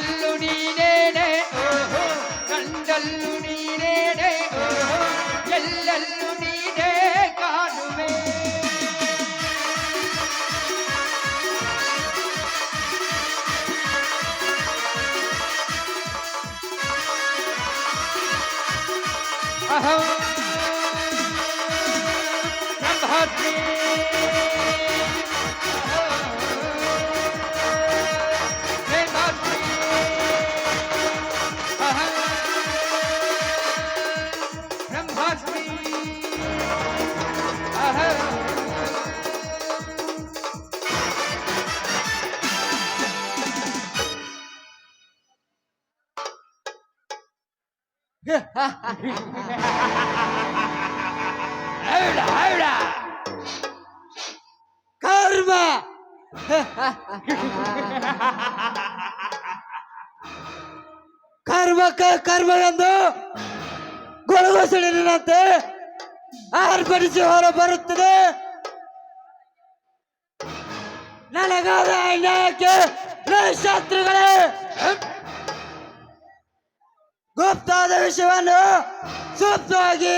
ಕಣ್ಣಲ್ಲೂ ನೀನೇನೆ ಓಹೋ ಕಂಡಲ್ಲೂ ನೀನೇನೆ ಓಹೋ ಎಲ್ಲಲ್ಲೂ ನೀನೇ ಕಾಣುವೆ ಬ್ರಹ್ಮಾಸ್ಮಿ ಬ್ರಹ್ಮಾಸ್ಮಿ ಕರ್ಮ ಕರ್ಮಕ್ಕೆ ಕರ್ಮವೆಂದು ಗೊಳಗುಸಡಿನಂತೆ ಆರ್ಭಟಿಸಿ ಹೊರ ಬರುತ್ತದೆ. ನನಗಾದ ಅನ್ಯಾಯಕ್ಕೆ ಶತ್ರುಗಳೇ ಗುಪ್ತವಾದ ವಿಷಯವನ್ನು ಸೂಕ್ತವಾಗಿ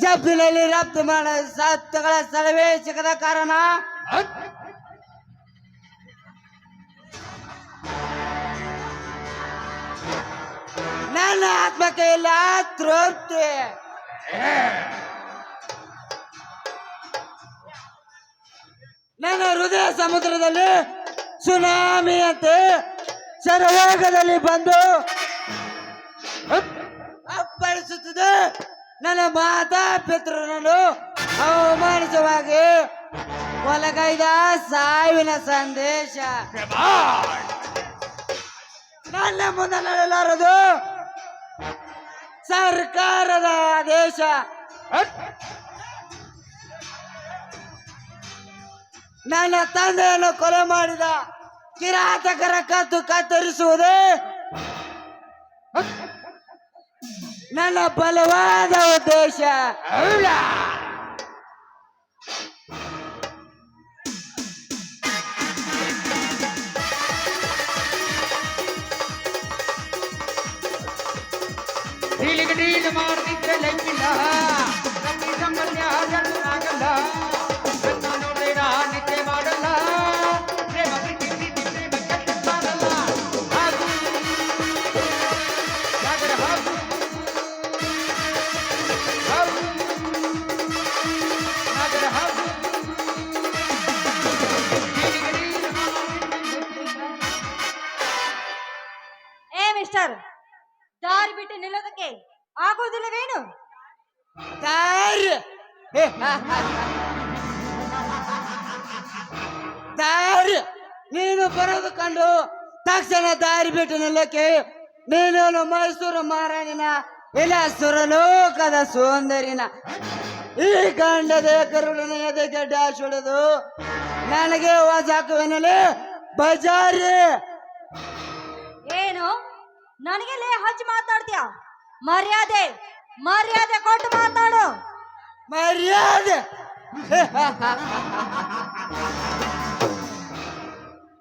ಜಪ್ಪಿನಲ್ಲಿ ರಫ್ತು ಮಾಡ ಸತ್ತುಗಳ ಸ್ಥಳವೇ ಸಿಗದ ಕಾರಣ ನನ್ನ ಆತ್ಮಕ್ಕೆ ಇಲ್ಲ ತೃಪ್ತಿ. ನನ್ನ ಹೃದಯ ಸಮುದ್ರದಲ್ಲಿ ಸುನಾಮಿಯಂತೆ ಶರವೇಗದಲ್ಲಿ ಬಂದು ಅಪ್ಪಳಿಸುತ್ತದೆ. ನನ್ನ ಮಾತಾ ಪಿತೃರನ್ನು ಅವಮಾನಿಸುವಾಗಿ ಒಲಗೈದ ಸಾವಿನ ಸಂದೇಶ ನನ್ನ ಮುಂದೆ ನಡೆಯಲಾರದು. ಸರ್ಕಾರದ ಆದೇಶ ನನ್ನ ತಂದೆಯನ್ನು ಕೊಲೆ ಮಾಡಿದ ಕಿರಾತಕರ ಕತ್ತು ಕತ್ತರಿಸುವುದೇ ನನ್ನ ಬಲವಾದ ಉದ್ದೇಶ. ಡೀಲ್ ಮಾಡ್ತಿದ್ರೆ ಲೈಫಿಲ್ಲ ನಮ್ಗೆ ಸಂಬಂಧ ಆಗಲ್ಲ ನನ್ನ ನೋಡಿರ ನಿದ್ದೆ ಮಾಡಲ್ಲ ಪ್ರೇಮ ಪ್ರೀತಿ ಪ್ರೇಮ ಕೆಟ್ಟ ಮಾಡಲ್ಲ ಹಾಗೂ ಸಾಗರ ಹಾಗೂ ಸಾಗರ ಹಾಗೂ ಏ ಮಿಸ್ಟರ್, ದಾರಿ ಬಿಟ್ಟು ನಿಲ್ಲೋದಕ್ಕೆ ಆಗೋದಿಲ್ಲವೇನು? ದಾರಿ ದಾರಿ ನೀನು ಬರೋದು ಕಂಡು ತಕ್ಷಣ ದಾರಿ ಬಿಟ್ಟು ನಿಲ್ಲಕ್ಕೆ ನೀನು ಮೈಸೂರು ಮಹಾರಾಣಿನ ಇಲ್ಲ ಸುರಲೋಕದ ಸುಂದರಿನ ಈ ಗಂಡದ ಕರುಳಿನ ಎದೆಗೆ ಡ್ಯಾಶ್ ಹೊಡೆದು ನನಗೆ ವಾಜ್ ಹಾಕುವೆನಲೆ ಬಜಾರಿ. ಏನು ನನಗೆ ಲೇ ಹಚ್ಚಿ ಮಾತಾಡ್ತೀಯ? ಮರ್ಯಾದೆ ಮರ್ಯಾದೆ ಕೊಟ್ಟು ಮಾತಾಡು. ಮರ್ಯಾದೆ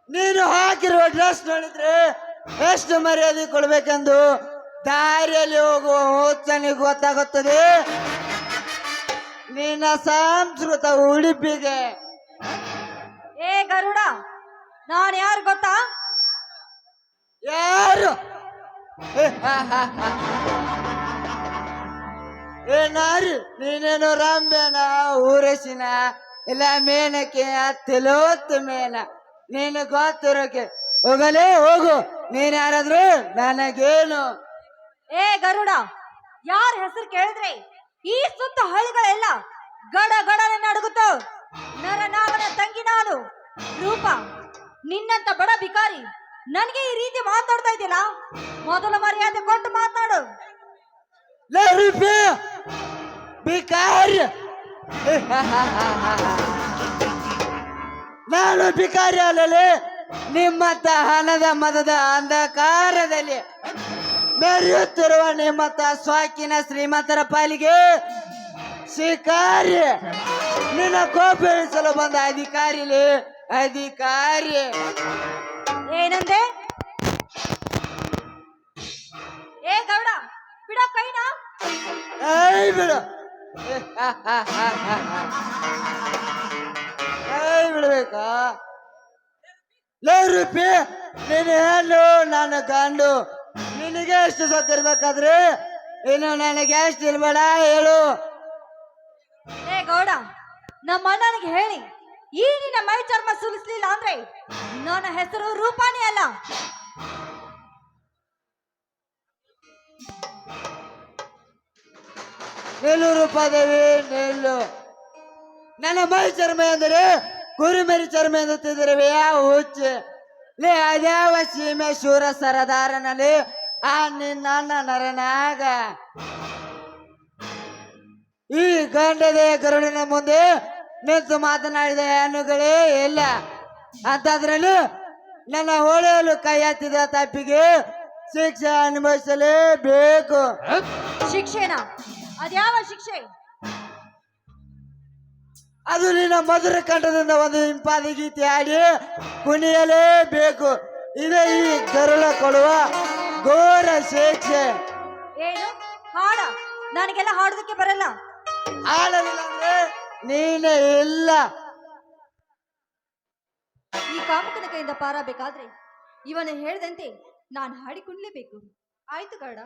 ನೀನು ಹಾಕಿರುವ ಡ್ರೆಸ್ ನೋಡಿದ್ರೆ ಎಷ್ಟು ಮರ್ಯಾದೆ ಕೊಡ್ಬೇಕೆಂದು ದಾರಿಯಲ್ಲಿ ಹೋಗುವ ಹುಚ್ಚನಿಗೆ ಗೊತ್ತಾಗುತ್ತದೆ. ನಿನ್ನ ಸಂಸ್ಕೃತ ಉಡುಪಿಗೆ. ಏ ಗರುಡ, ನಾನು ಯಾರು ಗೊತ್ತಾ? ಯಾರು? ಏ ನಾರಿ, ನೀನೇನು ರಂಬೆನ ಊರಸಿನ ಇಲ್ಲ ಮೇನಕ್ಕೆ ತಿಲೋತ್ತು ಮೇನ ನೀನು ಗೊತ್ತಿರೋಕೆ ಹೋಗಲೇ ಹೋಗು. ನೀನ್ ಯಾರಾದ್ರು ನನಗೇನು? ಏ ಗರುಡ, ಯಾರ ಹೆಸರು ಕೇಳಿದ್ರೆ ಈ ಸುತ್ತ ಹಳ್ಳಿಗಳೆಲ್ಲ ಗಡ ಗಡನೆ ನಡುಗುತ್ತೋ. ನರನಾಮನ ತಂಗಿ ನಾನು ರೂಪ. ನಿನ್ನಂತ ಬಡ ಬಿಕಾರಿ ನನಗೆ ಈ ರೀತಿ ಮಾತಾಡ್ತಾ ಇದ್ದಿಲ್ಲ. ಮೊದಲ ಮರ್ಯಾದೆ ಕೊಟ್ಟು ಮಾತಾಡು. ಬಿಕಾರಿ ನಾನು ಬಿಕಾರಿ ಅಲ್ಲಲ್ಲಿ ನಿಮ್ಮತ್ತ ಹಣದ ಮದದ ಅಂಧಕಾರದಲ್ಲಿ ಮೆರೆಯುತ್ತಿರುವ ನಿಮ್ಮತ್ತ ಸ್ವಾಕಿನ ಶ್ರೀಮಂತರ ಪಾಲಿಗೆ ಶಿಕಾರಿ. ನಿನ್ನ ಕೋಪ ಇಳಿಸಲು ಬಂದ ಅಧಿಕಾರಿ. ಏನಂದೆ? ಕೈ ಬಿಡು ಕೈ ಬಿಡ್ಬೇಕಾ ಲೇ ರೂಪಿ ನೀನು ಹೇಳು ನಾನು ಗಂಡು ನಿನಗೆ ಎಷ್ಟು ಸತ್ತಿರ್ಬೇಕಾದ್ರೆ ಇನ್ನು ನನಗೆ ಎಷ್ಟು ಇರ್ಬೇಡ ಹೇಳು ಏ ಗೌಡ ನಮ್ಮ ಅಣ್ಣನಿಗೆ ಹೇಳಿ ಈ ನಿನ್ನ ಮೈ ಚರ್ಮ ಸುಲಿಸ್ಲಿಲ್ಲ ಅಂದ್ರೆ ನನ್ನ ಹೆಸರು ರೂಪಾನಿ ಅಲ್ಲ. ನಿಲ್ಲು ರೂಪಾದೇವಿ ನಿಲ್ಲು. ನನ್ನ ಮೈ ಚರ್ಮ ಎಂದರೆ ಕುರಿಮರಿ ಚರ್ಮ ಎನ್ನುತ್ತಿದ್ದರೆ ಯಾವ ಹುಚ್ಚು ಲೇ ಅದ್ಯಾವ ಸೀಮೆ ಶೂರ ಸರದಾರನಲ್ಲಿ ಆ ನಿನ್ನ ನರನಾಗ ಈ ಗಂಡದೆ ಗರುಡಿನ ಮುಂದೆ ನಿಂತು ಮಾತನಾಡಿದ ಹೆಣ್ಣುಗಳೇ ಇಲ್ಲ ಅಂತದ್ರಲ್ಲಿ ನನ್ನ ಹೊಳೆಯಲು ಕೈ ಹತ್ತಿದ ತಪ್ಪಿಗೆ ಶಿಕ್ಷೆ ಅನುಭವಿಸಲೇಬೇಕು. ಶಿಕ್ಷೆನಾ? ಅದ್ಯಾವ ಶಿಕ್ಷೆ? ಅದು ನಿನ್ನ ಮಧುರ ಕಂಠದಿಂದ ಒಂದು ಇಂಪಾದ ಗೀತೆ ಹಾಡಿ ಕುಣಿಯಲೇಬೇಕು. ಇದೇ ಈ ಗರುಳ ಕೊಡುವ ಘೋರ ಶಿಕ್ಷೆ. ಏನು ಹಾಡ? ನನಗೆಲ್ಲ ಹಾಡೋದಕ್ಕೆ ಬರಲ್ಲ. ಆಡಲಿಲ್ಲ ಅಂದ್ರೆ ನೀನೇ ಇಲ್ಲ. ಈ ಕಾಮಕನ ಕೈಯಿಂದ ಪಾರಬೇಕಾದ್ರೆ ಇವನು ಹೇಳಿದಂತೆ ನಾನು ಹಾಡಿಕೊಳ್ಳಲೇಬೇಕು. ಆಯ್ತು ಗೌಡ.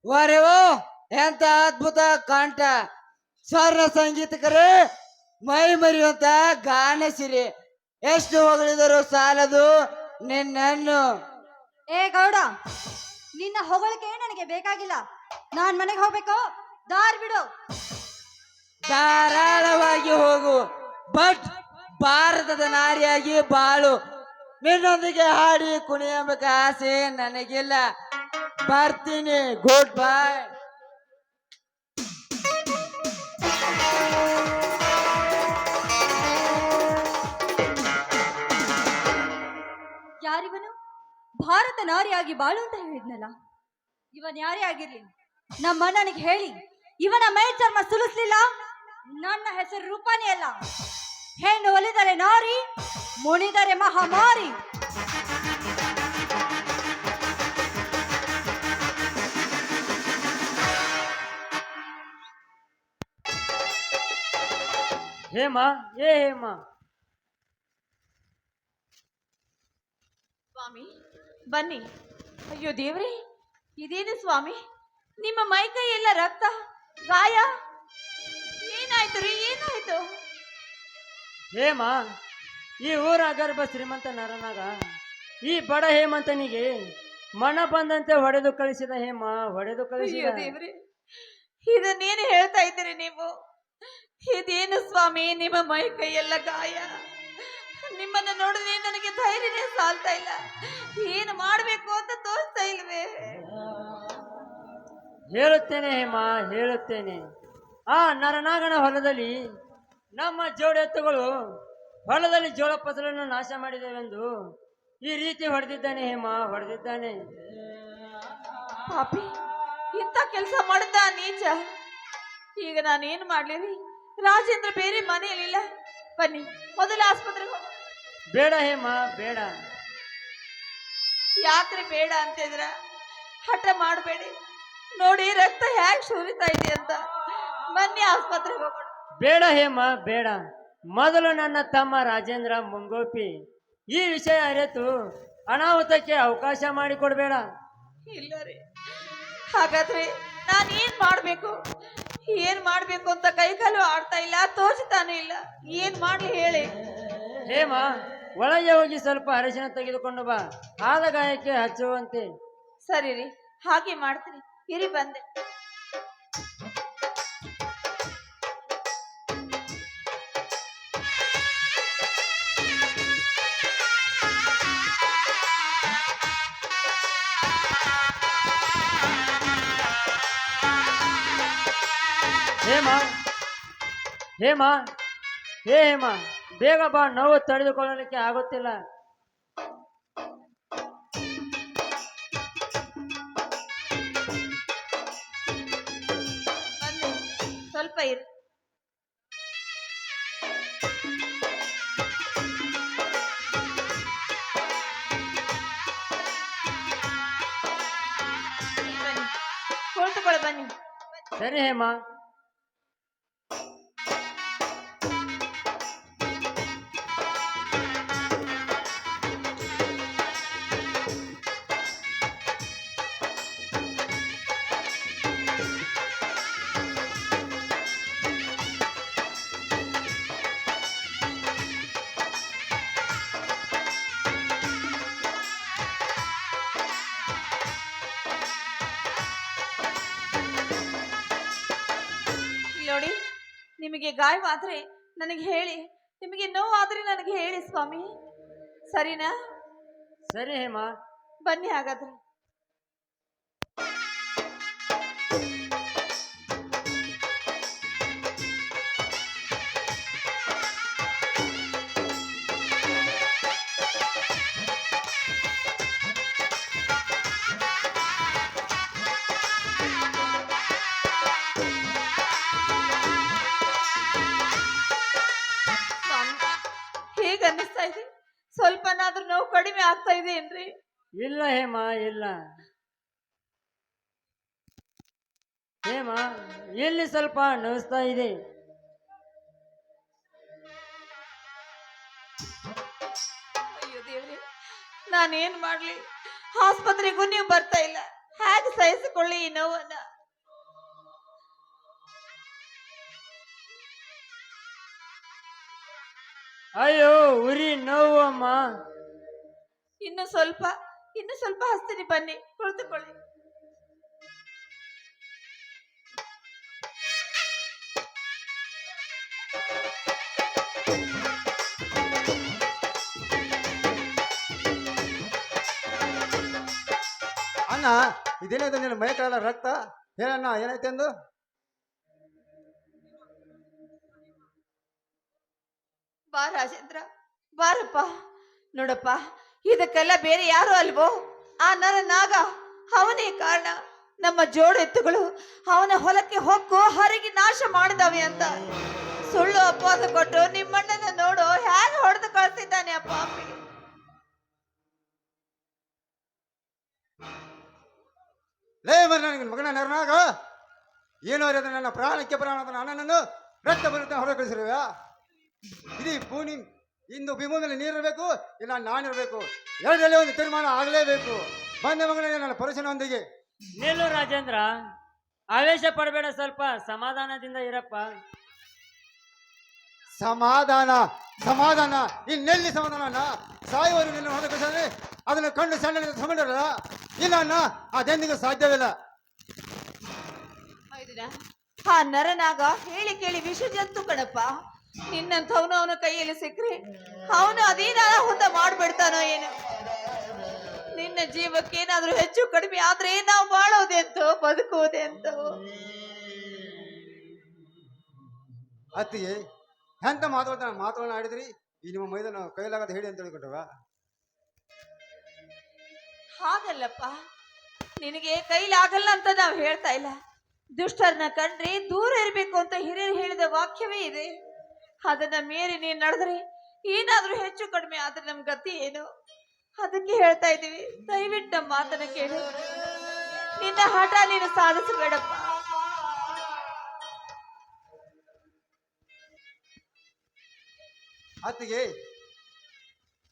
ವಾರೆ ಓ ಎಂತ ಅದ್ಭುತ ಕಾಂಠ, ಸ್ವರ್ಣ ಸಂಗೀತಕರೇ, ಮೈ ಮರೆಯುವಂತ ಗಾನ ಸಿರಿ, ಎಷ್ಟು ಹೊಗಳಿದರೂ ಸಾಲದು ನಿನ್ನನ್ನು. ಏ ಗೌಡ, ನಿನ್ನ ಹೊಗಳಿಕೆ ನನಗೆ ಬೇಕಾಗಿಲ್ಲ. ನಾನ್ ಮನೆಗೆ ಹೋಗ್ಬೇಕು, ದಾರಿ ಬಿಡು. ಧಾರಾಳವಾಗಿ ಹೋಗು, ಬಟ್ ಭಾರತದ ನಾರಿಯಾಗಿ ಬಾಳು. ನಿನ್ನೊಂದಿಗೆ ಹಾಡಿ ಕುಣಿಯಬೇಕ ಆಸೆ ನನಗಿಲ್ಲ. ಬರ್ತೀನಿ, ಗುಡ್ ಬೈ. ಯಾರಿವನು? ಭಾರತ ನಾರಿಯಾಗಿ ಬಾಳು ಅಂತ ಹೇಳಿದ್ನಲ್ಲ. ಇವನ್ ಯಾರೇ ಆಗಿರ್ಲಿ, ನಮ್ಮ ಅಣ್ಣನಿಗೆ ಹೇಳಿ ಇವನ ಮೈ ಚರ್ಮ ಸುಲಿಸ್ಲಿಲ್ಲ. ನನ್ನ ಹೆಸರು ರೂಪಾನಿ ಅಲ್ಲ. ಹೆಣ್ಣು ಒಲಿದರೆ ನಾರಿ, ಮುಣಿದರೆ ಮಹಾಮಾರಿ. ಹೇಮಾ, ಏ ಹೇಮಾ. ಸ್ವಾಮಿ ಬನ್ನಿ. ಅಯ್ಯೋ ದೇವ್ರೆ, ಇದೇನು ಸ್ವಾಮಿ, ನಿಮ್ಮ ಮೈಕೈ ಎಲ್ಲ ರಕ್ತ, ಗಾಯ, ಏನಾಯ್ತು ರೀ, ಏನಾಯ್ತು? ಹೇಮ, ಈ ಊರ ಗರ್ಭ ಶ್ರೀಮಂತ ನರನಾಗ ಈ ಬಡ ಹೇಮಂತನಿಗೆ ಮನ ಬಂದಂತೆ ಹೊಡೆದು ಕಳಿಸಿದ. ಹೇಮ ಹೊಡೆದು ಕಳಿಸಿದ. ಅಯ್ಯೋ ದೇವ್ರೆ, ಇದನ್ನೇನು ಹೇಳ್ತಾ ಇದ್ದೀರಿ ನೀವು? ಇದೇನು ಸ್ವಾಮಿ, ನಿಮ್ಮ ಮೈಕೈ ಎಲ್ಲ ಗಾಯ? ನಿಮ್ಮನ್ನ ನೋಡಿದ್ರೆ ನನಗೆ ಧೈರ್ಯನೇ ಸಾಲ್ತಾ ಇಲ್ಲ. ಏನು ಮಾಡ್ಬೇಕು ಅಂತ ತೋರಿಸ್ತಾ ಇಲ್ವೇ? ಹೇಳುತ್ತೇನೆ ಹೇಮ, ಹೇಳುತ್ತೇನೆ. ಆ ನರನಾಗನ ಹೊಲದಲ್ಲಿ ನಮ್ಮ ಜೋಡೆತ್ತುಗಳು ಹೊಲದಲ್ಲಿ ಜೋಳ ಫಸಲನ್ನು ನಾಶ ಮಾಡಿದೆವೆಂದು ಈ ರೀತಿ ಹೊಡೆದಿದ್ದಾನೆ. ಹೇಮ ಹೊಡೆದಿದ್ದಾನೆ. ಪಾಪಿ, ಇಂಥ ಕೆಲಸ ಮಾಡಿದ್ದ ನೀಚ. ಈಗ ನಾನೇನು ಮಾಡ್ಲಿ? ರಾಜೇಂದ್ರ ಬೇರೆ ಮನೆಯಲ್ಲಿಲ್ಲ. ಬನ್ನಿ, ಮೊದಲ ಆಸ್ಪತ್ರೆಗೆ ಹೋಗೋಣ. ಬೇಡ ಹೇಮ, ಬೇಡ. ಯಾಕ್ರಿ ಬೇಡ ಅಂತಿದ್ರ? ಹಠ ಮಾಡಬೇಡಿ. ನೋಡಿ ರಕ್ತ ಹ್ಯಾಕ್ ಸುರಿತಾ ಇದೆ ಅಂತ. ಬನ್ನಿ, ಆಸ್ಪತ್ರೆಗೆ ಹೋಗೋಣ. ಬೇಡ ಹೇಮ, ಬೇಡ. ಮೊದಲು ನನ್ನ ತಮ್ಮ ರಾಜೇಂದ್ರ ಮುಂಗೋಪಿ ಈ ವಿಷಯ ಅರಿತು ಅನಾಹುತಕ್ಕೆ ಅವಕಾಶ ಮಾಡಿಕೊಡ್ಬೇಡ. ಇಲ್ಲ ರೀ, ಹಾಗಾದ್ರೆ ನಾನೇನ್ ಮಾಡ್ಬೇಕು? ಏನ್ ಮಾಡ್ಬೇಕು ಅಂತ ಕೈಕಾಲು ಆಡ್ತಾ ಇಲ್ಲ, ತೋಚ್ತಾನೆ ಇಲ್ಲ. ಏನ್ ಮಾಡ್ಲಿ ಹೇಳಿ? ಹೇಮ, ಒಳಗೆ ಹೋಗಿ ಸ್ವಲ್ಪ ಅರಿಶಿನ ತೆಗೆದುಕೊಂಡು ಬಾ, ಆದ ಗಾಯಕ್ಕೆ ಹಚ್ಚುವಂತೆ. ಸರಿ ರೀ, ಹಾಗೆ ಮಾಡ್ತೀನಿ. ಇರಿ, ಬಂದೆ. ಹೇಮ, ಹೇಮ, ಹೇ ಹೇಮ, ಬೇಗ ಬಾ, ನೋವು ತಡೆದುಕೊಳ್ಳಲಿಕ್ಕೆ ಆಗುತ್ತಿಲ್ಲ. ಬಂದೆ, ಸ್ವಲ್ಪ ಇರಿ. ಬನ್ನಿ, ಕುಳಿತುಕೊಳ್ಳ ಬನ್ನಿ. ಸರಿ ಹೇಮ. ನಿಮಗೆ ಗಾಯವಾದ್ರೆ ನನಗೆ ಹೇಳಿ, ನಿಮಗೆ ನೋವಾದ್ರೆ ನನಗೆ ಹೇಳಿ ಸ್ವಾಮಿ, ಸರಿನಾ? ಸರಿ ಹೇಮಾ. ಬನ್ನಿ ಹಾಗಾದ್ರೆ. ಸ್ವಾಮಿ, ಹೇಗೆ ಅನ್ನಿಸ್ತಾ ಇದೆ? ಸ್ವಲ್ಪನಾದ್ರೂ ನೋವು ಕಡಿಮೆ ಆಗ್ತಾ ಇದೆ ಏನ್ರಿ? ಇಲ್ಲ ಹೇಮಾ, ಇಲ್ಲ ಹೇಮಾ, ಇಲ್ಲಿ ಸ್ವಲ್ಪ ನೋವಿಸ್ತಾ ಇದೆ. ಅಯ್ಯೋ ದೇವ್ರೆ, ನಾನೇನ್ ಮಾಡ್ಲಿ? ಆಸ್ಪತ್ರೆಗೂ ನೀವು ಬರ್ತಾ ಇಲ್ಲ, ಹೇಗೆ ಸಹಿಸಿಕೊಳ್ಳಿ ಈ ನೋವನ್ನ? ಅಯ್ಯೋ ಉರಿ ನೋವು ಅಮ್ಮ. ಇನ್ನು ಸ್ವಲ್ಪ ಹಸ್ತೀನಿ, ಬನ್ನಿ ಕುಳಿತುಕೊಳ್ಳಿ. ಅಣ್ಣ, ಇದೇನಿದೆ ನಿನ್ನ ಮೈ ಕಳೆಲ್ಲ ರಕ್ತ? ಹೇಳಣ್ಣ, ಏನೈತೆ ಅಂದು? ಬಾ ರಾಜೇಂದ್ರ, ಬಾರಪ್ಪ. ನೋಡಪ್ಪ, ಇದಕ್ಕೆಲ್ಲ ಬೇರೆ ಯಾರು ಅಲ್ವೋ, ಆ ನಾಗ. ಅವನೇ ಕಾರಣ. ನಮ್ಮ ಜೋಡು ಎತ್ತುಗಳು ಅವನ ಹೊಲಕ್ಕೆ ಹೊಕ್ಕು ಹರಗಿ ನಾಶ ಮಾಡಿದವೆ ಅಂತ ಸುಳ್ಳು ಅಪವಾದ ಕೊಟ್ಟು ನಿಮ್ಮಣ್ಣನ ನೋಡು ಹೇಗೆ ಹೊಡೆದು ಕಳ್ಸಿದ್ದಾನೆ ಅಪ್ಪ. ಲೇ ಮರ ನನಗೆ ಮಗನ ನರನಾಗ, ಏನು ಅರಿಯದ ನನ್ನ ಪ್ರಾಣಕ್ಕೆ ಪ್ರಾಣದ ಅಣ್ಣನನ್ನು ರಕ್ತ ಬರುತ್ತೆ ಹೊರ ಕಳಿಸಿರುವ. ಇಡೀ ಭೂಮಿ ಇಂದು ಭೀಮೂಮಿಯಲ್ಲಿ ನೀರಿರಬೇಕು, ಇಲ್ಲ ನಾನಿರಬೇಕು. ಎರಡರಲ್ಲಿ ಒಂದು ತೀರ್ಮಾನ ಆಗಲೇಬೇಕು. ಬಂದ ಮಗನೇ ನನ್ನ ಪುರುಷನೊಂದಿಗೆ. ನಿಲ್ಲು ರಾಜೇಂದ್ರ, ಆವೇಶ ಪಡಬೇಡ, ಸ್ವಲ್ಪ ಸಮಾಧಾನದಿಂದ ಇರಪ್ಪ. ಸಮಾಧಾನ ಸಮಾಧಾನ ಇನ್ನೆಲ್ಲಿ ಸಮಾಧಾನ? ಸಾಯುವರು ನಿನ್ನ ಹೊರ ಕಳಿಸಿದ್ರೆ ಅದನ್ನು ಕಂಡು ಸಣ್ಣ ತಗೊಂಡಿರಲ್ಲ. ಇಲ್ಲ ಅಣ್ಣ, ಅದೆಂದಿಗೂ ಸಾಧ್ಯವಿಲ್ಲ. ಆ ನರನಾಗ ಹೇಳಿ ಕೇಳಿ ವಿಷ ಜಂತು ಕಣಪ್ಪ. ನಿನ್ನಂಥವನು ಅವನ ಕೈಯಲ್ಲಿ ಸಿಕ್ಕ್ರೆ ಅವನು ಅದೇನಾದ ಹೊಂದ ಮಾಡ್ಬಿಡ್ತಾನೋ ಏನು. ನಿನ್ನ ಜೀವಕ್ಕೆ ಏನಾದ್ರೂ ಹೆಚ್ಚು ಕಡಿಮೆ ಆದ್ರೆ ನಾವು ಬಾಳೋದೆ ಅಂತೋ ಬದುಕುವುದೇ ಅಂತೋ. ಅತ್ತಿಗೆ ಎಂತ ಮಾತುಗಳನ್ನ ಆಡಿದ್ರಿ? ಈ ನಿಮ್ಮ ಮೈದಾನ ಕೈಲಾಗದ ಹೇಳಿ ಅಂತ ಹೇಳಿಕೊಟ್ಟವ. ಹಾಗಲ್ಲಪ್ಪ, ನಿನಗೆ ಕೈಲಾಗಲ್ಲ ಅಂತ ನಾವು ಹೇಳ್ತಾ ಇಲ್ಲ. ದುಷ್ಟರನ್ನ ಕಂಡ್ರೆ ದೂರ ಇರಬೇಕು ಅಂತ ಹಿರಿಯರು ಹೇಳಿದ ವಾಕ್ಯವೇ ಇದೆ. ಅದನ್ನ ಮೀರಿ ನೀನ್ ನಡೆದ್ರೆ ಏನಾದ್ರೂ ಹೆಚ್ಚು ಕಡಿಮೆ ಆದ್ರೆ ನಮ್ ಗತಿ ಏನು? ಅದಕ್ಕೆ ಹೇಳ್ತಾ ಇದೀವಿ, ದಯವಿಟ್ಟು ನಮ್ಮ ಮಾತನ್ನ ಕೇಳು. ನಿನ್ನ ಹಠ ನೀನು ಸಾಧಿಸಬೇಡಪ್ಪ. ಅತ್ತಿಗೆ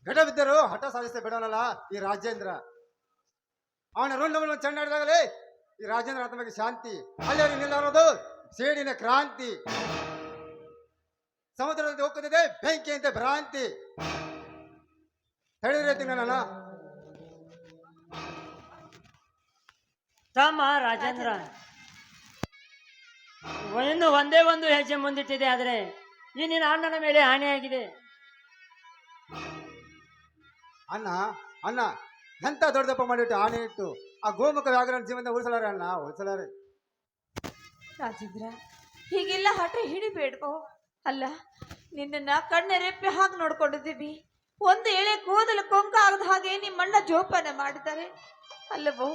ಘಟ ಬಿದ್ದರು ಹಠ ಸಾಧಿಸದೆ ಬಿಡೋನಲ್ಲ ಈ ರಾಜೇಂದ್ರ. ಅವನ ರುಂಡವನ್ನು ಚೆಂಡಾಡಿದಾಗಲೇ ಈ ರಾಜೇಂದ್ರ ಆತ್ಮಗೆ ಶಾಂತಿ. ಅಲ್ಲಿ ನಿಲ್ಲರೋದು ಸೇಡಿನ ಕ್ರಾಂತಿ. ಸಮುದ್ರದಲ್ಲಿ ಹೋಗುತ್ತಿದೆ ಬೆಂಕಿಯಂತೆ ಭ್ರಾಂತಿ. ಹೇಳಿದ್ರೆ ನಾನು ತಮ್ಮ ರಾಜೇಂದ್ರ, ಇನ್ನು ಒಂದೇ ಒಂದು ಹೆಜ್ಜೆ ಮುಂದಿಟ್ಟಿದೆ, ಆದರೆ ಈ ನಿನ್ನ ಅಣ್ಣನ ಮೇಲೆ ಹಾನಿಯಾಗಿದೆ. ಅಣ್ಣ ಅಣ್ಣ ಎಂತ ದೊಡ್ಡದಪ್ಪ ಮಾಡಿಟ್ಟು ಆಣೆ ಇಟ್ಟು ಆ ಗೋಮುಖ ವ್ಯಾಘ್ರನ ಜೀವನ ಉಳಿಸಲಾರೆ ಅಣ್ಣ, ಉಳಿಸಲಾರೆ. ರಾಜೇಂದ್ರ, ಹೀಗೆಲ್ಲ ಹಠ ಹಿಡಿಬೇಡ್ವೋ. ಅಲ್ಲ, ನಿನ್ನ ಕಣ್ಣೆರೆಪ್ಪೆ ಹಾಗೆ ನೋಡ್ಕೊಂಡಿದ್ದೀವಿ. ಒಂದು ಎಳೆ ಕೂದಲು ಕೊಂಕ ಆಗದ ಹಾಗೆ ನಿಮ್ಮಣ್ಣ ಜೋಪಾನ ಮಾಡಿದ್ದಾರೆ ಅಲ್ಲವೋ.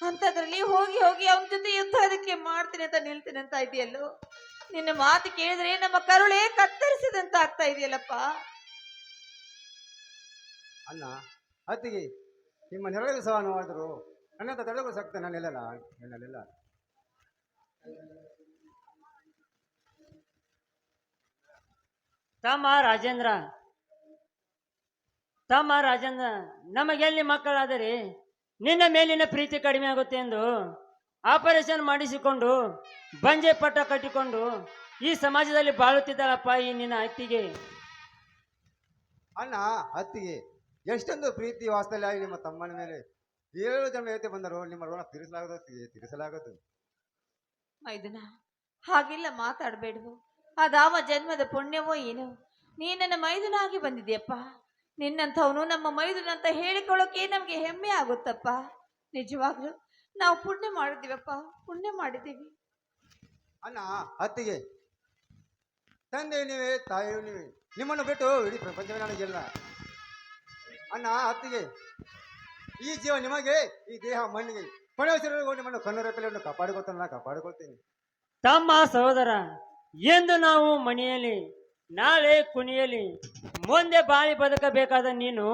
ಅಂಥದ್ರಲ್ಲಿ ಹೋಗಿ ಹೋಗಿ ಅವನ ಜೊತೆ ಯುದ್ಧ ಅದಕ್ಕೆ ಮಾಡ್ತೀನಿ ಅಂತ ನಿಲ್ತೀನಿ ಅಂತ ಇದೆಯಲ್ಲೋ. ನಿನ್ನ ಮಾತು ಕೇಳಿದ್ರೆ ನಮ್ಮ ಕರುಳೇ ಕತ್ತರಿಸಿದಂತ ಆಗ್ತಾ ಇದೆಯಲ್ಲಪ್ಪ. ಅಣ್ಣ ಅತ್ತಿಗೆ ನಿಮ್ಮ ನೆರಳಿಗೆ ಸಹ ನೋವಾದ್ರು ನನ್ನಂತ ತಡೆಗೂ ಸಕ್ತ ನನ್ನೆಲ್ಲ ನನ್ನೆಲ್ಲ. ತಮ್ಮ ರಾಜೇಂದ್ರ, ನಮಗೆಲ್ಲಿ ಮಕ್ಕಳಾದರೆ ನಿನ್ನ ಮೇಲಿನ ಪ್ರೀತಿ ಕಡಿಮೆ ಆಗುತ್ತೆ ಎಂದು ಆಪರೇಷನ್ ಮಾಡಿಸಿಕೊಂಡು ಬಂಜೆ ಪಟ್ಟ ಕಟ್ಟಿಕೊಂಡು ಈ ಸಮಾಜದಲ್ಲಿ ಬಾಳುತ್ತಿದ್ದಾಳಪ್ಪ ಈ ನಿನ್ನ ಅತ್ತಿಗೆ. ಅಣ್ಣ ಅತ್ತಿಗೆ ಎಷ್ಟೊಂದು ಪ್ರೀತಿ ವಾಸ್ತಲ್ಯ ಆಗಿ ನಿಮ್ಮ ತಮ್ಮನ ಮೇಲೆ 7 ಜನ ಏತೆ ಬಂದರು. ನಿಮ್ಮ ಋಣ ತೀರಿಸಲಾಗದು. ಮೈದನ, ಹಾಗೆಲ್ಲ ಮಾತಾಡಬೇಡ್ವು. ಅದಾವ ಜನ್ಮದ ಪುಣ್ಯವೋ ಏನು ನೀ ನನ್ನ ಮೈದುನಾಗಿ ಬಂದಿದ್ಯಪ್ಪ. ನಿನ್ನಂಥವನು ನಮ್ಮ ಮೈದುನಂತ ಹೇಳಿಕೊಳ್ಳೋಕೆ ನಮಗೆ ಹೆಮ್ಮೆ ಆಗುತ್ತಪ್ಪ. ನಿಜವಾಗ್ಲೂ ನಾವು ಪುಣ್ಯ ಮಾಡಿದ್ದೀವಪ್ಪ, ಪುಣ್ಯ ಮಾಡಿದ್ದೀವಿ. ಅಣ್ಣ ಅತ್ತಿಗೆ ತಂದೆ ನೀವೇ ತಾಯಿಯೂ ನೀವೇ, ನಿಮ್ಮನ್ನು ಬಿಟ್ಟು ಇಡೀ ಪ್ರಪಂಚವೇ ನನಗಿಲ್ಲ. ಅಣ್ಣ ಅತ್ತಿಗೆ ಈ ಜೀವ ನಿಮಗೆ, ಈ ದೇಹ ಮಣ್ಣಿಗೆ, ಕೊನೆಯವರೆಗೂ ನಿಮ್ಮನ್ನು ಕಣ್ಣುರೆಪ್ಪಲೆಯನ್ನು ಕಾಪಾಡಿಕೊಳ್ತೇನೆ. ತಮ್ಮ ಸಹೋದರ, ಎಂದು ನಾವು ಮನೆಯಲ್ಲಿ ನಾಳೆ ಕುಣಿಯಲಿ ಮುಂದೆ ಬಾಳಿ ಬದುಕಬೇಕಾದ ನೀನು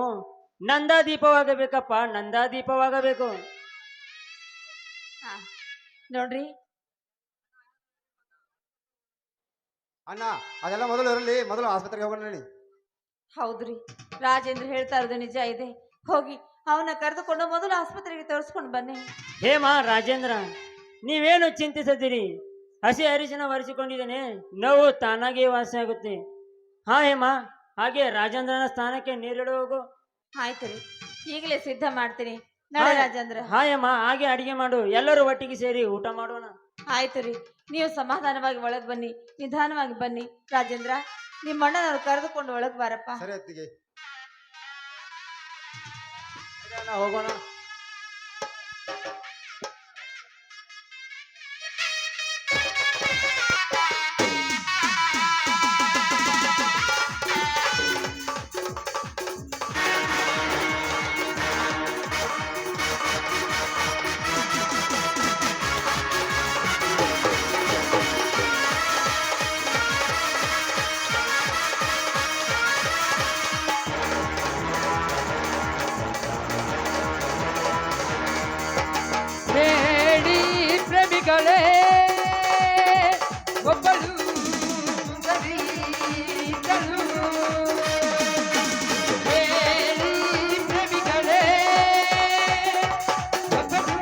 ನಂದಾದೀಪವಾಗಬೇಕಪ್ಪ, ನಂದಾದೀಪವಾಗಬೇಕು. ನೋಡ್ರಿ ಅಣ್ಣ ಅದೆಲ್ಲ ಮೊದಲು ಇರಲಿ, ಮೊದಲು ಆಸ್ಪತ್ರೆಗೆ ಹೋಗೋಣ ಹೇಳಿ. ಹೌದ್ರಿ, ರಾಜೇಂದ್ರ ಹೇಳ್ತಾ ಇರೋದು ನಿಜ ಇದೆ. ಹೋಗಿ ಅವನ ಕರೆದುಕೊಂಡು ಮೊದಲು ಆಸ್ಪತ್ರೆಗೆ ತೋರಿಸ್ಕೊಂಡು ಬನ್ನಿ. ಹೇಮ, ರಾಜೇಂದ್ರ, ನೀವೇನು ಚಿಂತಿಸದಿರಿ. ಹಸಿ ಅರಿಶಿನ ಒರೆಸಿಕೊಂಡಿದ್ದೇನೆ, ನೋವು ತಾನಾಗಿಯೇ ವಾಸಿಯಾಗುತ್ತೆ. ಹಾ ಹೇಮ, ಹಾಗೆ ರಾಜೇಂದ್ರನ ಸ್ಥಾನಕ್ಕೆ ನೀರಿಡು ಹೋಗು. ಆಯ್ತು ರೀ, ಈಗಲೇ ಸಿದ್ಧ ಮಾಡ್ತೀನಿ. ನಡೆ ರಾಜೇಂದ್ರ. ಹಾ ಹೇಮ, ಹಾಗೆ ಅಡಿಗೆ ಮಾಡು, ಎಲ್ಲರೂ ಒಟ್ಟಿಗೆ ಸೇರಿ ಊಟ ಮಾಡೋಣ. ಆಯ್ತು ರೀ, ನೀವು ಸಮಾಧಾನವಾಗಿ ಒಳಗೆ ಬನ್ನಿ, ನಿಧಾನವಾಗಿ ಬನ್ನಿ. ರಾಜೇಂದ್ರ, ನಿಮ್ಮ ಅಣ್ಣನವ್ರು ಕರೆದುಕೊಂಡು ಒಳಗೆ ಬಾರಪ್ಪ. ಸರಿ ಅತ್ತಿಗೆ. ಹೋಗೋಣ. ಬೇಡಿ ಪ್ರೇಮಿಗಳೇ, ಒಬ್ಬಳು ಸುಂದರಿ ಇದ್ದಳು. ಬೇಡಿ ಪ್ರೇಮಿಗಳೇ, ಒಬ್ಬಳು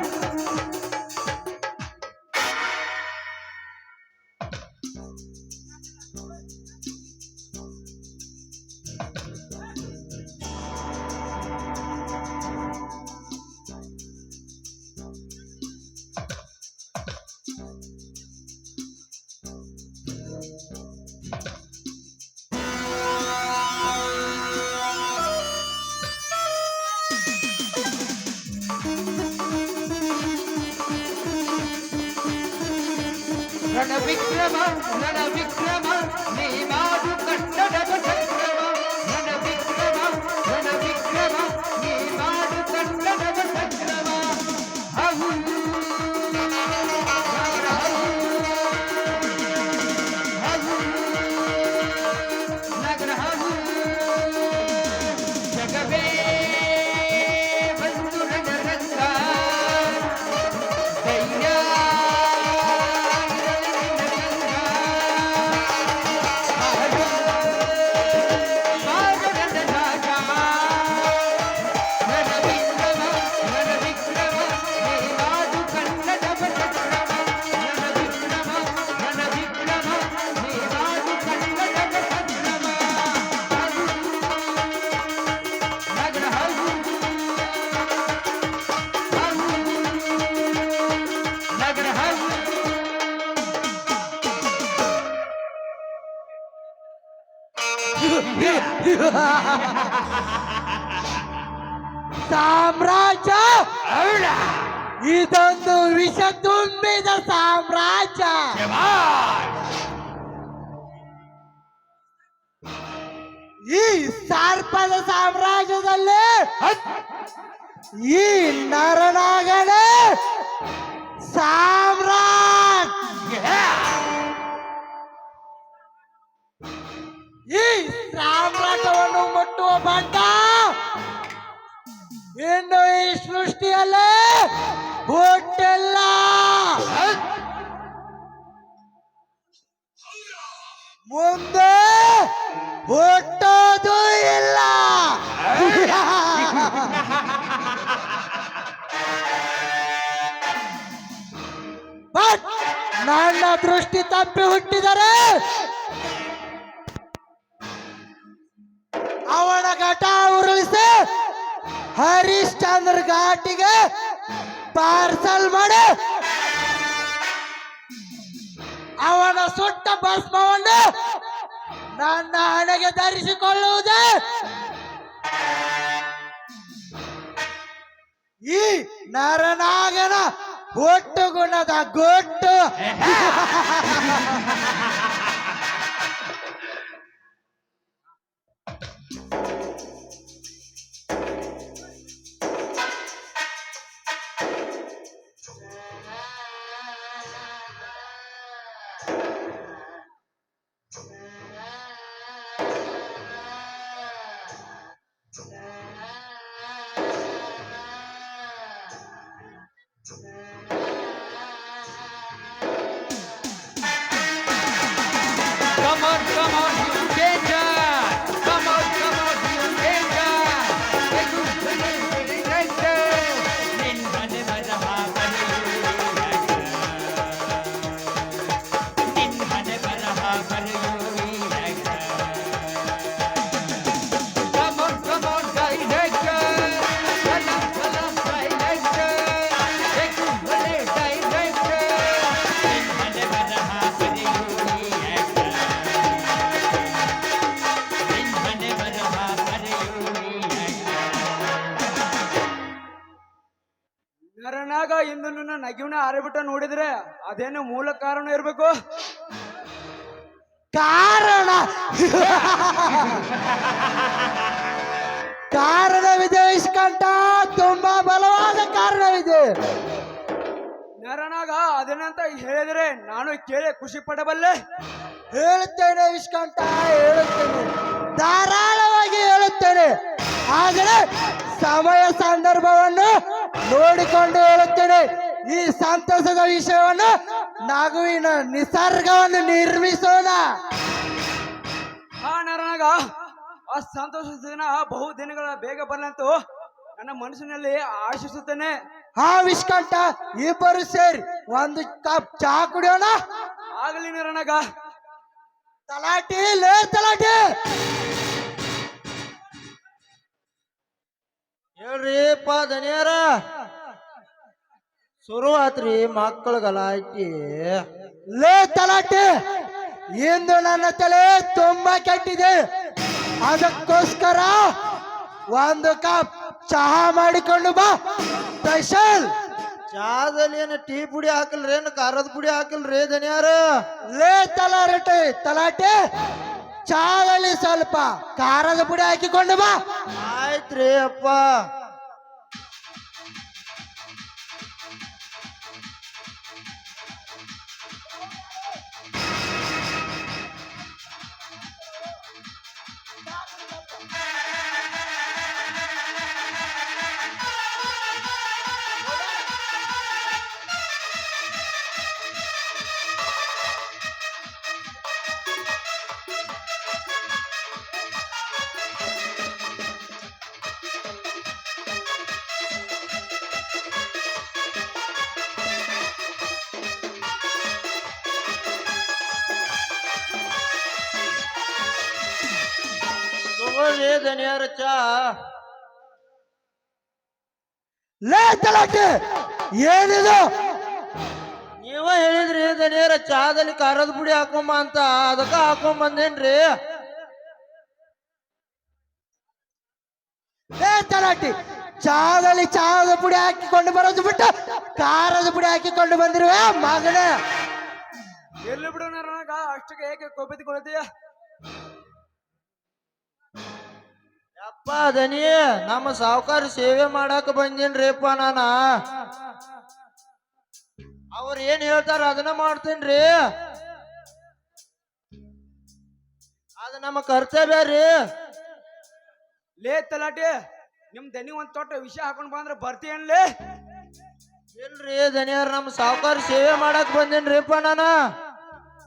ರಣವಿಕ್ರಮ ರಣವಿಕ್ರಮ ನೀ ಮಾಡು ಕನ್ನಡದ ಸಂಕ್ರಮ. ರಣವಿಕ್ರಮ ರಣವಿಕ್ರಮ ನೀ ಮಾಡು ಕನ್ನಡದ ಸಂಕ್ರಮ. ಅಹು ನಗರ ಹವು ಜಗವೇ ಬಂದು ರಣರಂಗ ಧೈರ್ಯ ಸಾಮ್ರಾಜ್ಯ ಇದೊಂದು ವಿಷ ತುಂಬಿದ ಸಾಮ್ರಾಜ್ಯ. ಈ ಸರ್ಪದ ಸಾಮ್ರಾಜ್ಯದಲ್ಲಿ ಈ ನರನಾಗಣೆ ಸಾಮ್ರಾಟ್. ಈ ಸಾಮ್ರಾಟವನ್ನು ಮುಟ್ಟುವ ಬಂಟ ಇನ್ನು ಈ ಸೃಷ್ಟಿಯಲ್ಲೇ ಹುಟ್ಟಿಲ್ಲ. ಮುಂದೆ ಹುಟ್ಟೋದು ಇಲ್ಲ. ಬಟ್ ನನ್ನ ದೃಷ್ಟಿ ತಪ್ಪಿ ಹುಟ್ಟಿದರೆ ಅವನ ಘಟ ಉರುಳಿಸಿ ಹರಿಶ್ಚಂದ್ರ ಘಾಟಿಗೆ ಪಾರ್ಸಲ್ ಮಾಡಿ ಅವನ ಸುಟ್ಟ ಭಸ್ಮವನ್ನು ನನ್ನ ಹಣೆಗೆ ಧರಿಸಿಕೊಳ್ಳುವುದೇ ಈ ನರನಾಗನ ಒಟ್ಟು ಗುಣದ ಗೊಟ್ಟು. Come on, you danger. Come on, you danger. ನಿನ್ನನೆ ಬರಹ ನಿನ್ನನೆ ಬರಹ Come on, director. Salam, director. Director. ನಿನ್ನನೆ ಬರಹ ನರನಾಗ ಇಂದು ನನ್ನ ನಗಿವನ ಆರಿಬಿಟ್ಟ ನೋಡಿದ್ರೆ ಅದೇನು ಮೂಲ ಕಾರಣ ಇರ್ಬೇಕು. ಕಾರಣವಿದೆ ಇಸ್ಕಂಠ, ತುಂಬಾ ಬಲವಾದ ಕಾರಣವಿದೆ. ನರನಾಗ ಅದನ್ನಂತ ಹೇಳಿದ್ರೆ ನಾನು ಕೇಳಿ ಖುಷಿ ಪಡಬಲ್ಲೆ. ಹೇಳುತ್ತೇನೆ ಇಸ್ಕಂಠ, ಹೇಳುತ್ತೇನೆ, ಧಾರಾಳವಾಗಿ ಹೇಳುತ್ತೇನೆ. ಆದರೆ ಸಮಯ ಸಂದರ್ಭವನ್ನು ನೋಡಿಕೊಂಡು ಹೇಳುತ್ತೇನೆ. ಈ ಸಂತಸದ ವಿಷಯವನ್ನು ನಗುವಿನ ನಿಸರ್ಗವನ್ನು ನಿರ್ಮಿಸೋಣ. ಆ ನರನಾಗ ಆ ಸಂತೋಷದ ದಿನ ಬಹು ದಿನಗಳ ಬೇಗ ಬರಲಂತೂ ನನ್ನ ಮನಸ್ಸಿನಲ್ಲಿ ಆಶಿಸುತ್ತೇನೆ. ಆ ವಿಷ್ಕಂಠ, ಇಬ್ಬರು ಸೇರಿ ಒಂದು ಕಪ್ ಚಹಾ ಕುಡಿಯೋಣ. ಆಗಲಿ ನರನಾಗ. ತಲಾಟಿ ಲೇ ತಲಾಟಿ, ಹೇಳ್ರಿ ದನಿಯಾರ. ಶುರು ಆತ್ರಿ ಮಕ್ಕಳ ಗಲಾಟಿ. ಲೇ ತಲಾಟಿ, ಇಂದು ನನ್ನ ತಲೆ ತುಂಬಾ ಕೆಟ್ಟಿದೆ. ಅದಕ್ಕೋಸ್ಕರ ಒಂದು ಕಪ್ ಚಹಾ ಮಾಡಿಕೊಂಡು ಬಾ. ಸ್ಪೆಷಲ್ ಚಹಾದಲ್ಲಿ ಏನು ಟೀ ಪುಡಿ ಹಾಕಲ್ರಿ, ಏನು ಖಾರದ ಪುಡಿ ಹಾಕಲ್ರಿ ದನಿಯಾರ? ಲೇ ತಲಾಟಿ, ಚಹಾದಲ್ಲಿ ಸ್ವಲ್ಪ ಖಾರದ ಪುಡಿ ಹಾಕಿಕೊಂಡು ಬಾ. ಆಯ್ತ್ರಿ ಅಪ್ಪ. ದನಿಯಾರ ಚಾ. ಲೇ ತಲಾಟಿ, ಏನಿದು? ನೀವ ಹೇಳಿದ್ರಿ ದನಿಯಾರ ಚಹಾದಲ್ಲಿ ಖಾರದ ಪುಡಿ ಹಾಕೊಂಬ ಅಂತ, ಅದಕ್ಕ ಹಾಕೊಂಡ್ ಬಂದೇನ್ರಿ. ಲೇ ತಲಾಟಿ, ಚಹಾದಲ್ಲಿ ಚಹಾದ ಪುಡಿ ಹಾಕಿಕೊಂಡು ಬರೋದು ಬಿಟ್ಟು ಖಾರದ ಪುಡಿ ಹಾಕಿಕೊಂಡು ಬಂದಿರುವೆ ಮಗನ. ಎಲ್ಲಿ ಬಿಡು ನರನಾಗ, ಅಷ್ಟಕ್ಕೆ ಏಕೆ ಕೋಪಿಸಿಕೊಳ್ಳುತ್ತೀಯ? ಅಪ್ಪ ದನಿ, ನಮ್ಮ ಸಾವುಕಾರ ಸೇವೆ ಮಾಡಾಕ ಬಂದೇನ್ರಿಪ್ಪ ನಾನ. ಅವ್ರ ಏನ್ ಹೇಳ್ತಾರ ಅದನ್ನ ಮಾಡ್ತೇನ್ರಿ. ಅದ ನಮ್ಮ ಕರ್ತವ್ಯ ರೀ. ಲೇ ತಲಾಟಿ, ನಿಮ್ ದನಿ ಒಂದ್ ತೊಟ್ಟ ವಿಷಯ ಹಾಕೊಂಡ್ ಬಂದ್ರ ಬರ್ತೀಯನ್ಲೇ? ಇಲ್ರಿ ದನಿಯಾರ, ನಮ್ಮ ಸಾವುಕಾರ ಸೇವೆ ಮಾಡಾಕ ಬಂದೇನ್ರಿಪ್ಪ ನಾನ.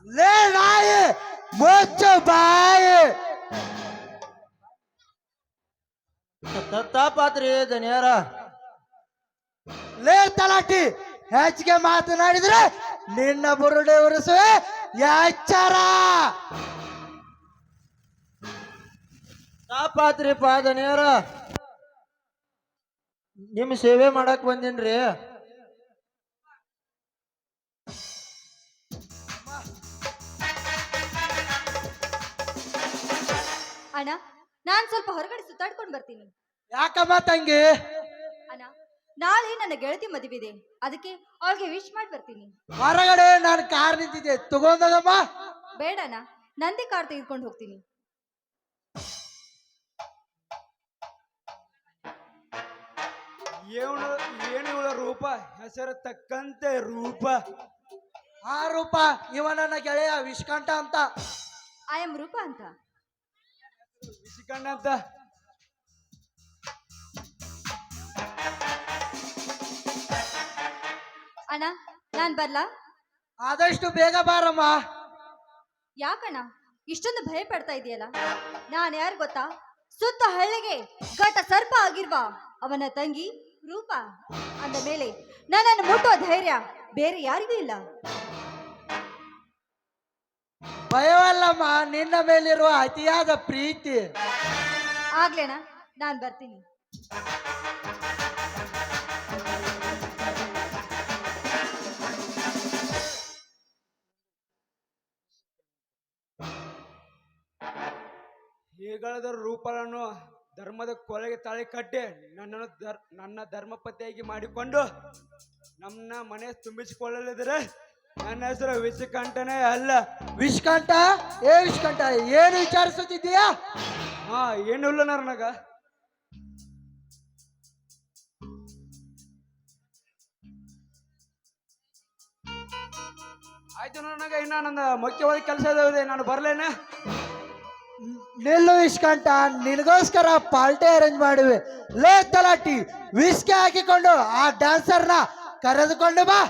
ಲೇ ನಾಯಿ, ಮುಚ್ಚು ಬಾಯಿ. ತಪ್ಪಾತ್ರಿ ದನಿಯಾರ. ಲೇ ತಲಾಟಿ, ಹೆಚ್ಚಿಗೆ ಮಾತನಾಡಿದ್ರೆ ನಿನ್ನ ಬುರುಡೆ ಉರಿಸುವೆ, ಎಚ್ಚರ. ತಪ್ಪಾತ್ರಿಪ್ಪ ದನಿಯಾರ, ನಿಮ್ ಸೇವೆ ಮಾಡಕ್ ಬಂದೇನ್ರಿ. ಅಣ್ಣ ನಾನ್ ಸ್ವಲ್ಪ ಹೊರಗಡೆ ಸುತ್ತಾಡ್ಕೊಂಡು ಬರ್ತೀನಿ. ಯಾಕಮ್ಮ ತಂಗಿ? ಅಣ್ಣ ನಾಳೆ ನನ್ನ ಗೆಳತಿ ಮದುವೆ ಅದಕ್ಕೆ ಅವಳಿಗೆ ವಿಶ್ ಮಾಡಿ ಬರ್ತೀನಿ. ಹೊರಗಡೆ ನಾನು ಕಾರ್ ನಿಂತಿದ್ದೆ, ತಗೊಂಡೋಗಮ್ಮ. ಬೇಡಣ್ಣ, ನಂದೇ ಕಾರ್ ತೆಗೆದುಕೊಂಡು ಹೋಗ್ತೀನಿ. ಏನು ಇವಳ ರೂಪ, ಹೆಸರು ತಕ್ಕಂತೆ ರೂಪ. ಆ ರೂಪ ಇವ ನನ್ನ ಗೆಳೆಯ ವಿಷ್ಕಂಠ ಅಂತ. ಐ ಆಮ್ ರೂಪಾ ಅಂತ. ವಿಷ್ಕಂಠ ಅಂತ. ಅಣ್ಣ ನಾನ್ ಬರ್ಲಾ? ಆದಷ್ಟು ಬೇಗ ಬಾರಮ್ಮ. ಯಾಕಣ್ಣ ಇಷ್ಟೊಂದು ಭಯ ಪಡ್ತಾ ಇದೆಯಲ್ಲ? ನಾನ್ ಯಾರು ಗೊತ್ತಾ? ಸುತ್ತ ಹಳ್ಳಿಗೆ ಘಟ ಸರ್ಪ ಆಗಿರುವ ಅವನ ತಂಗಿ ರೂಪ. ಅಂದ ಮೇಲೆ ನನ್ನನ್ನು ಮುಟ್ಟುವ ಧೈರ್ಯ ಬೇರೆ ಯಾರಿಗೂ ಇಲ್ಲ. ಭಯವಲ್ಲಮ್ಮ, ನಿನ್ನ ಮೇಲಿರುವ ಅತಿಯಾದ ಪ್ರೀತಿ. ಆಗ್ಲೇಣ್ಣ, ನಾನ್ ಬರ್ತೀನಿ. ಹೇಗಳದ ರೂಪಗಳನ್ನು ಧರ್ಮದ ಕೊಲೆಗೆ ತಾಳಿ ಕಟ್ಟಿ ನನ್ನ ಧರ್ಮಪತಿಯಾಗಿ ಮಾಡಿಕೊಂಡು ನನ್ನ ಮನೆ ತುಂಬಿಸಿಕೊಳ್ಳಲಿದ್ರೆ ನನ್ನ ಹೆಸರು ವಿಷ್ಕಂಠನೇ ಅಲ್ಲ. ವಿಷ್ಕಂಠ? ಏ ವಿಷ್ಕಂಠ, ಏನು ವಿಚಾರಿಸುತ್ತಿದ್ದೀಯಾ? ಹಾ, ಏನು ಇಲ್ಲ ನನಗ. ಆಯ್ತು, ನನಗ ಇನ್ನ ನನ್ನ ಮುಖ್ಯವಾದ ಕೆಲಸ ಇದೆ, ನಾನು ಬರ್ಲೇನೆ. ನಿಲ್ಲು ವಿಷ್ಕಂಠ, ನಿನಗೋಸ್ಕರ ಪಾರ್ಟಿ ಅರೇಂಜ್ ಮಾಡುವೆ. ಲೇ ತಲಾಟಿ, ವಿಸ್ಕಿ ಹಾಕಿಕೊಂಡು ಆ ಡ್ಯಾನ್ಸರ್ನ ಕರೆದುಕೊಂಡು ಬಾ.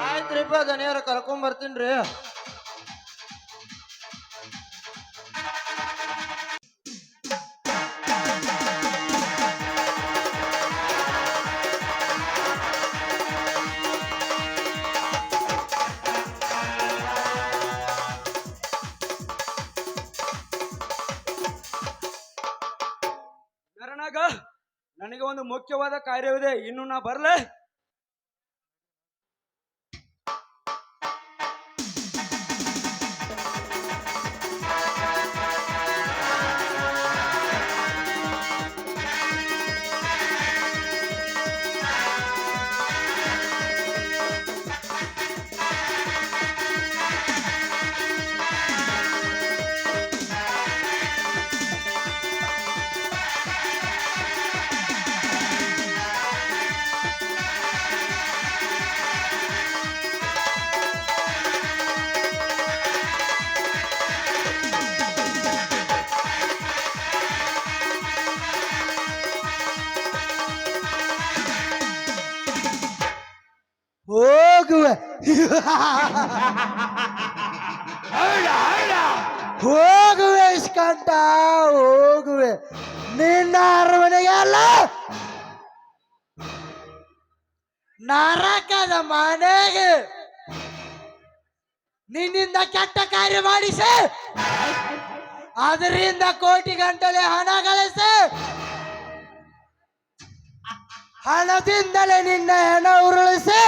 ಆಯ್ತ್ರಿಪ್ಪ, ದನಿಯಾರ ಕರ್ಕೊಂಡ್ ಬರ್ತೀನ್ರಿ. ನನಗೆ ಒಂದು ಮುಖ್ಯವಾದ ಕಾರ್ಯವಿದೆ, ಇನ್ನು ನಾ ಬರ್ಲೆ. ಹೋಗುವೆ ಹೋಗುವೆ ವಿಷ್ಕಂಠ, ಹೋಗುವೆ. ನಿನ್ನ ಅರಮನೆಗೆ ಅಲ್ಲ, ನರಕದ ಮನೆಗೆ. ನಿನ್ನಿಂದ ಕೆಟ್ಟ ಕಾರ್ಯ ಮಾಡಿಸಿ ಅದರಿಂದ ಕೋಟಿ ಗಂಟಲೆ ಹಣ ಗಳಿಸಿ ಹಣದಿಂದಲೇ ನಿನ್ನ ಹೆಣ ಉರುಳಿಸಿ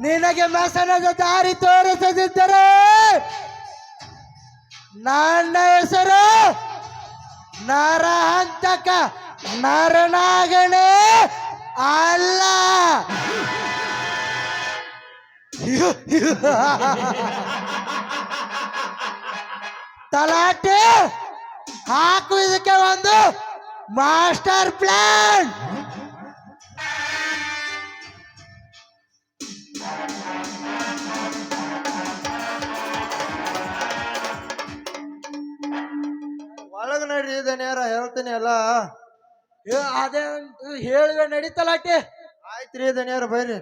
ನಿನಗೆ ಮಸನದ ದಾರಿ ತೋರಿಸದಿದ್ದರೆ ನನ್ನ ಹೆಸರು ನರಹಂತಕ ನರನಾಗಣೆ ಅಲ್ಲ. ತಲಾಟೆ ಹಾಕು, ಇದಕ್ಕೆ ಒಂದು ಮಾಸ್ಟರ್ ಪ್ಲಾನ್. ಒಳಗ ನಡ್ರಿ, ದನಿಯಾರ ಹೇಳ್ತೀನಿ ಅಲ್ಲ. ಅದೇ ಹೇಳುವೆ, ನಡೀತಲಾಟಿ. ಆಯ್ತ್ರಿ ದನಿಯಾರ, ಬರ್ರಿ.